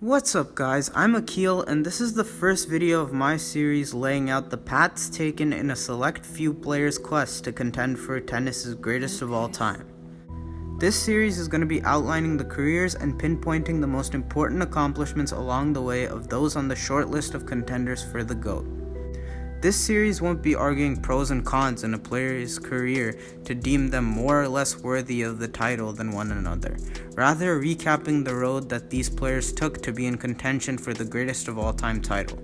What's up guys, I'm Akil and this is the first video of my series laying out the paths taken in a select few players' quest to contend for tennis's greatest of all time. This series is going to be outlining the careers and pinpointing the most important accomplishments along the way of those on the short list of contenders for the GOAT. This series won't be arguing pros and cons in a player's career to deem them more or less worthy of the title than one another, rather recapping the road that these players took to be in contention for the greatest of all time title.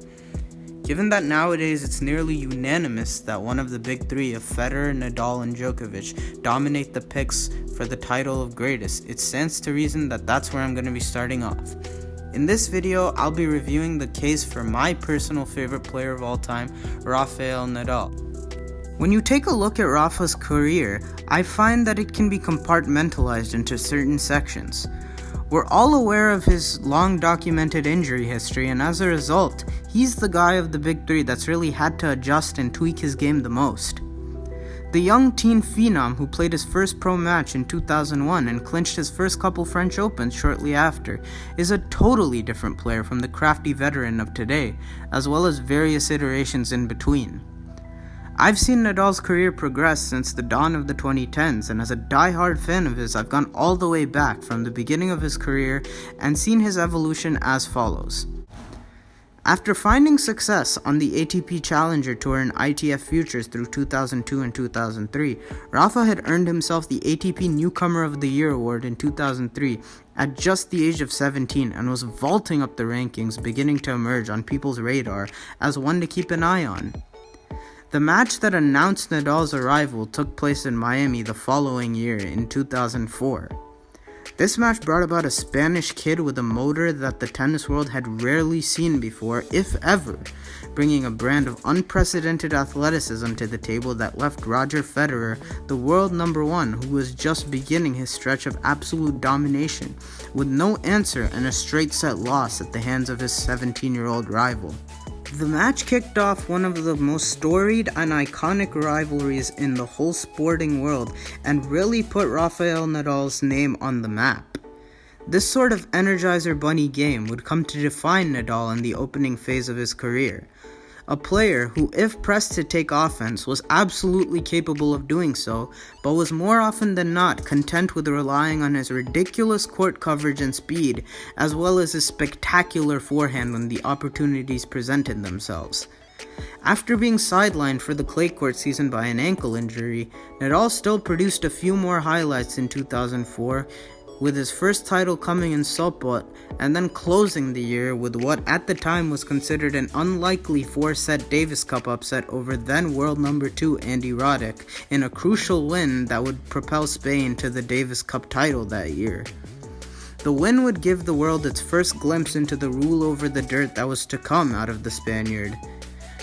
Given that nowadays it's nearly unanimous that one of the big three of Federer, Nadal, and Djokovic dominate the picks for the title of greatest, it stands to reason that that's where I'm going to be starting off. In this video, I'll be reviewing the case for my personal favorite player of all time, Rafael Nadal. When you take a look at Rafa's career, I find that it can be compartmentalized into certain sections. We're all aware of his long documented injury history, and as a result, he's the guy of the big three that's really had to adjust and tweak his game the most. The young teen phenom who played his first pro match in 2001 and clinched his first couple French Opens shortly after is a totally different player from the crafty veteran of today, as well as various iterations in between. I've seen Nadal's career progress since the dawn of the 2010s, and as a die-hard fan of his, I've gone all the way back from the beginning of his career and seen his evolution as follows. After finding success on the ATP Challenger Tour and ITF Futures through 2002 and 2003, Rafa had earned himself the ATP Newcomer of the Year award in 2003 at just the age of 17 and was vaulting up the rankings, beginning to emerge on people's radar as one to keep an eye on. The match that announced Nadal's arrival took place in Miami the following year in 2004. This match brought about a Spanish kid with a motor that the tennis world had rarely seen before, if ever, bringing a brand of unprecedented athleticism to the table that left Roger Federer, the world number one, who was just beginning his stretch of absolute domination, with no answer and a straight-set loss at the hands of his 17-year-old rival. The match kicked off one of the most storied and iconic rivalries in the whole sporting world and really put Rafael Nadal's name on the map. This sort of Energizer Bunny game would come to define Nadal in the opening phase of his career. A player who, if pressed to take offense, was absolutely capable of doing so, but was more often than not content with relying on his ridiculous court coverage and speed, as well as his spectacular forehand when the opportunities presented themselves. After being sidelined for the clay court season by an ankle injury, Nadal still produced a few more highlights in 2004, with his first title coming in Sopot, and then closing the year with what at the time was considered an unlikely 4-set Davis Cup upset over then world number 2 Andy Roddick in a crucial win that would propel Spain to the Davis Cup title that year. The win would give the world its first glimpse into the rule over the dirt that was to come out of the Spaniard.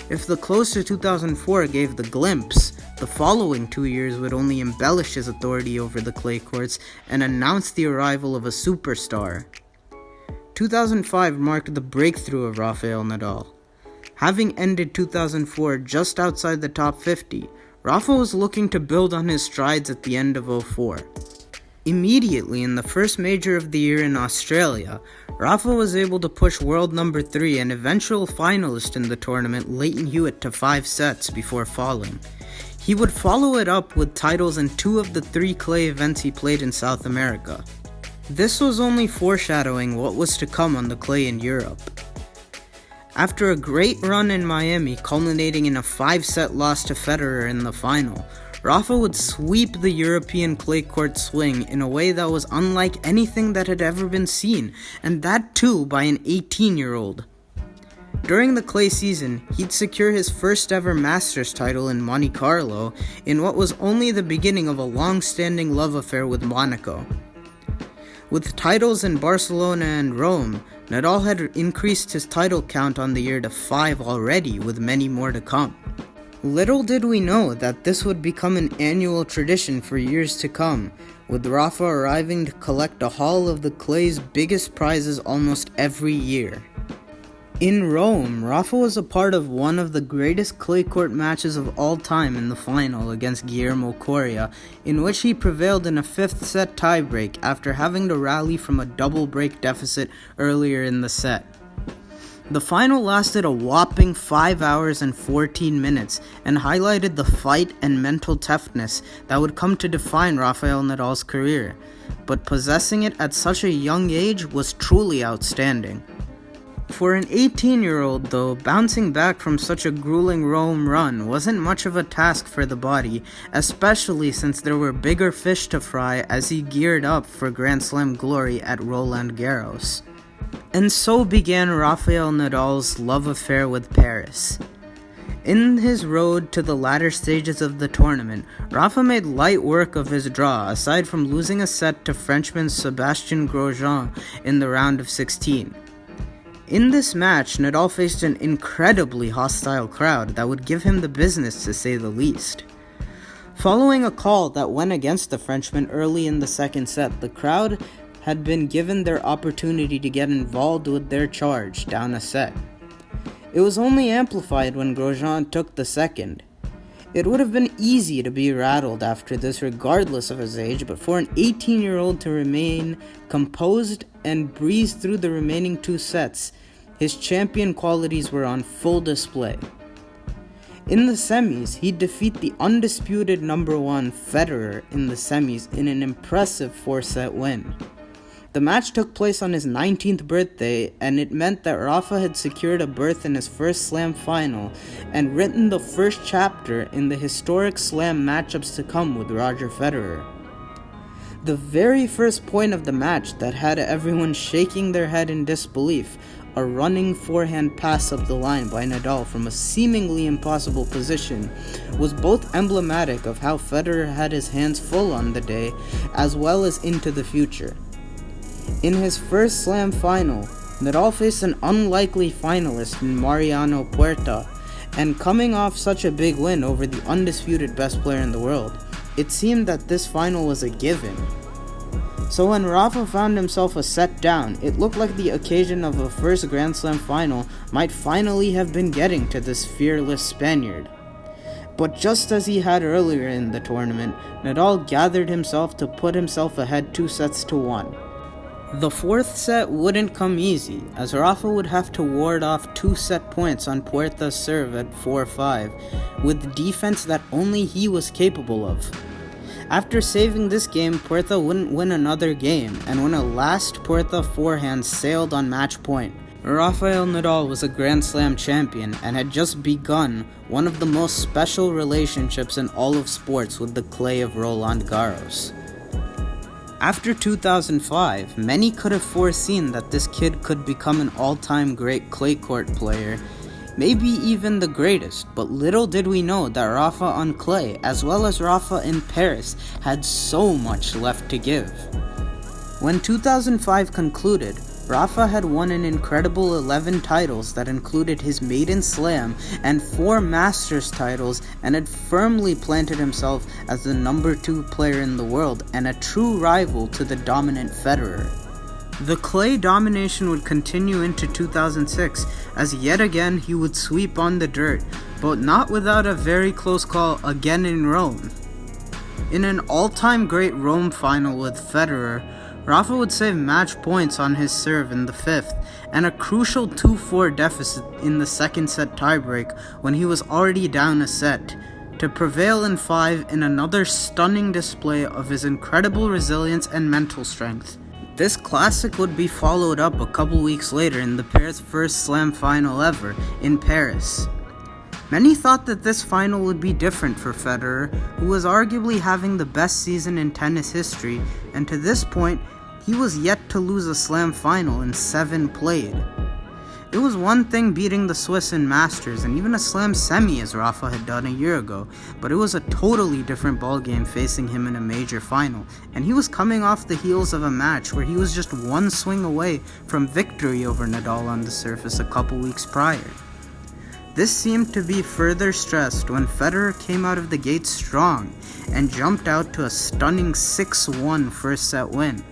If the close to 2004 gave the glimpse, the following 2 years would only embellish his authority over the clay courts and announce the arrival of a superstar. 2005 marked the breakthrough of Rafael Nadal. Having ended 2004 just outside the top 50, Rafa was looking to build on his strides at the end of 2004. Immediately in the first major of the year in Australia, Rafa was able to push world number 3 and eventual finalist in the tournament Leighton Hewitt to 5 sets before falling. He would follow it up with titles in 2 of the 3 clay events he played in South America. This was only foreshadowing what was to come on the clay in Europe. After a great run in Miami, culminating in a 5-set loss to Federer in the final, Rafa would sweep the European clay court swing in a way that was unlike anything that had ever been seen, and that too by an 18-year-old. During the clay season, he'd secure his first ever Masters title in Monte Carlo in what was only the beginning of a long-standing love affair with Monaco. With titles in Barcelona and Rome, Nadal had increased his title count on the year to 5 already, with many more to come. Little did we know that this would become an annual tradition for years to come, with Rafa arriving to collect a haul of the clay's biggest prizes almost every year. In Rome, Rafa was a part of one of the greatest clay court matches of all time in the final against Guillermo Coria, in which he prevailed in a 5th set tiebreak after having to rally from a double break deficit earlier in the set. The final lasted a whopping 5 hours and 14 minutes and highlighted the fight and mental toughness that would come to define Rafael Nadal's career, but possessing it at such a young age was truly outstanding. For an 18-year-old, though, bouncing back from such a grueling Rome run wasn't much of a task for the body, especially since there were bigger fish to fry as he geared up for Grand Slam glory at Roland Garros. And so began Rafael Nadal's love affair with Paris. In his road to the latter stages of the tournament, Rafa made light work of his draw, aside from losing a set to Frenchman Sébastien Grosjean in the round of 16. In this match, Nadal faced an incredibly hostile crowd that would give him the business, to say the least. Following a call that went against the Frenchman early in the second set, the crowd had been given their opportunity to get involved with their charge down a set. It was only amplified when Grosjean took the second. It would have been easy to be rattled after this regardless of his age, but for an 18-year-old to remain composed and breeze through the remaining 2 sets, his champion qualities were on full display. In the semis, he'd defeat the undisputed number 1 Federer in the semis in an impressive 4-set win. The match took place on his 19th birthday, and it meant that Rafa had secured a berth in his first Slam final and written the first chapter in the historic Slam matchups to come with Roger Federer. The very first point of the match that had everyone shaking their head in disbelief, a running forehand pass up the line by Nadal from a seemingly impossible position, was both emblematic of how Federer had his hands full on the day, as well as into the future. In his first Slam final, Nadal faced an unlikely finalist in Mariano Puerta, and coming off such a big win over the undisputed best player in the world, it seemed that this final was a given. So when Rafa found himself a set down, it looked like the occasion of a first Grand Slam final might finally have been getting to this fearless Spaniard. But just as he had earlier in the tournament, Nadal gathered himself to put himself ahead 2-1. The 4th set wouldn't come easy, as Rafa would have to ward off 2 set points on Puerta's serve at 4-5, with defense that only he was capable of. After saving this game, Puerta wouldn't win another game, and when a last Puerta forehand sailed on match point, Rafael Nadal was a Grand Slam champion and had just begun one of the most special relationships in all of sports with the clay of Roland Garros. After 2005, many could have foreseen that this kid could become an all-time great clay court player, maybe even the greatest, but little did we know that Rafa on clay, as well as Rafa in Paris, had so much left to give. When 2005 concluded, Rafa had won an incredible 11 titles that included his Maiden Slam and 4 Masters titles, and had firmly planted himself as the number 2 player in the world and a true rival to the dominant Federer. The clay domination would continue into 2006, as yet again he would sweep on the dirt, but not without a very close call again in Rome. In an all-time great Rome final with Federer, Rafa would save match points on his serve in the 5th, and a crucial 2-4 deficit in the 2nd set tiebreak when he was already down a set, to prevail in 5 in another stunning display of his incredible resilience and mental strength. This classic would be followed up a couple weeks later in the pair's first Slam final ever, in Paris. Many thought that this final would be different for Federer, who was arguably having the best season in tennis history, and to this point, he was yet to lose a Slam final in 7 played. It was one thing beating the Swiss in Masters and even a Slam semi as Rafa had done a year ago, but it was a totally different ballgame facing him in a major final, and he was coming off the heels of a match where he was just 1 swing away from victory over Nadal on the surface a couple weeks prior. This seemed to be further stressed when Federer came out of the gate strong and jumped out to a stunning 6-1 first set win.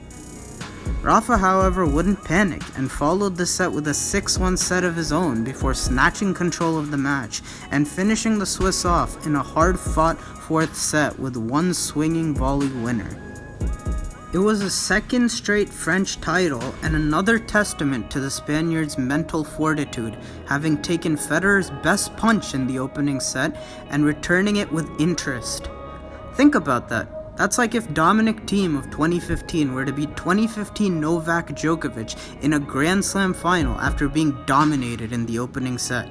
Rafa, however, wouldn't panic and followed the set with a 6-1 set of his own before snatching control of the match and finishing the Swiss off in a hard-fought 4th set with one swinging volley winner. It was a second straight French title and another testament to the Spaniard's mental fortitude, having taken Federer's best punch in the opening set and returning it with interest. Think about that. That's like if Dominic Thiem of 2015 were to beat 2015 Novak Djokovic in a Grand Slam final after being dominated in the opening set.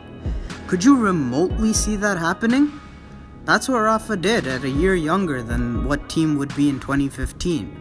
Could you remotely see that happening? That's what Rafa did at a year younger than what Thiem would be in 2015.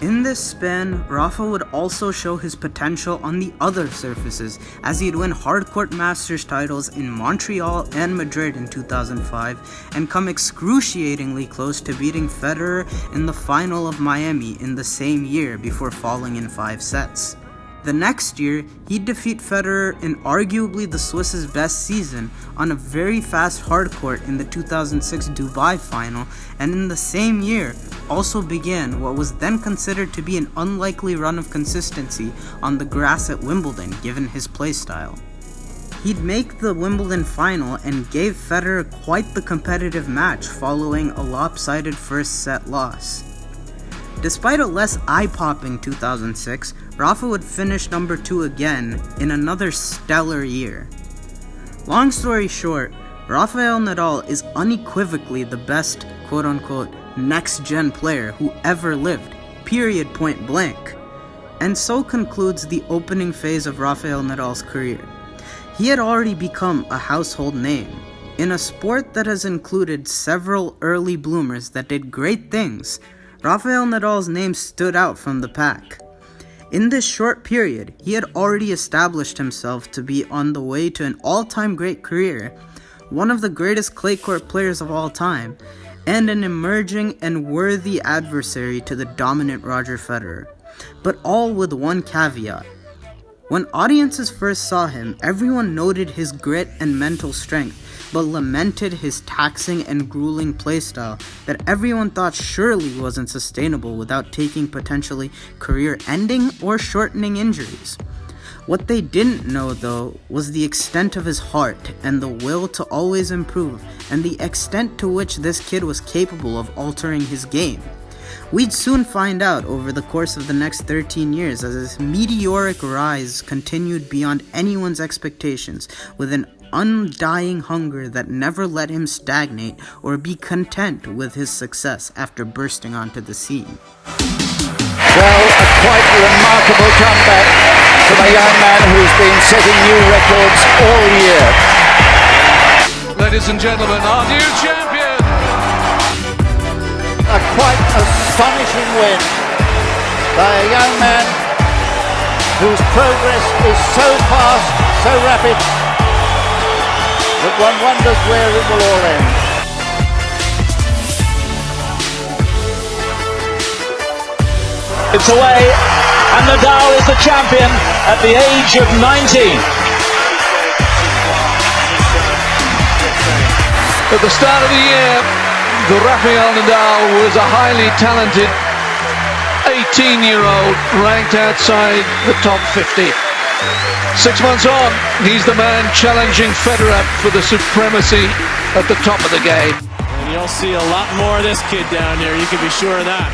In this span, Rafa would also show his potential on the other surfaces, as he'd win hardcourt Masters titles in Montreal and Madrid in 2005, and come excruciatingly close to beating Federer in the final of Miami in the same year before falling in 5 sets. The next year, he'd defeat Federer in arguably the Swiss's best season on a very fast hardcourt in the 2006 Dubai final, and in the same year, also began what was then considered to be an unlikely run of consistency on the grass at Wimbledon given his playstyle. He'd make the Wimbledon final and gave Federer quite the competitive match following a lopsided first set loss. Despite a less eye-popping 2006, Rafa would finish number 2 again in another stellar year. Long story short, Rafael Nadal is unequivocally the best quote-unquote next-gen player who ever lived, period, point blank. And so concludes the opening phase of Rafael Nadal's career. He had already become a household name. In a sport that has included several early bloomers that did great things, Rafael Nadal's name stood out from the pack. In this short period, he had already established himself to be on the way to an all-time great career, one of the greatest clay court players of all time, and an emerging and worthy adversary to the dominant Roger Federer. But all with one caveat. When audiences first saw him, everyone noted his grit and mental strength, but lamented his taxing and grueling playstyle that everyone thought surely wasn't sustainable without taking potentially career-ending or shortening injuries. What they didn't know, though, was the extent of his heart and the will to always improve, and the extent to which this kid was capable of altering his game. We'd soon find out over the course of the next 13 years as his meteoric rise continued beyond anyone's expectations, with an undying hunger that never let him stagnate or be content with his success after bursting onto the scene. Well, a quite remarkable comeback from a young man who's been setting new records all year. Ladies and gentlemen, our new champion! A quite astonishing win by a young man whose progress is so fast, so rapid, that one wonders where it will all end. It's away, and Nadal is the champion at the age of 19. At the start of the year, Rafael Nadal was a highly talented 18-year-old ranked outside the top 50. 6 months on, he's the man challenging Federer for the supremacy at the top of the game. And you'll see a lot more of this kid down here, you can be sure of that.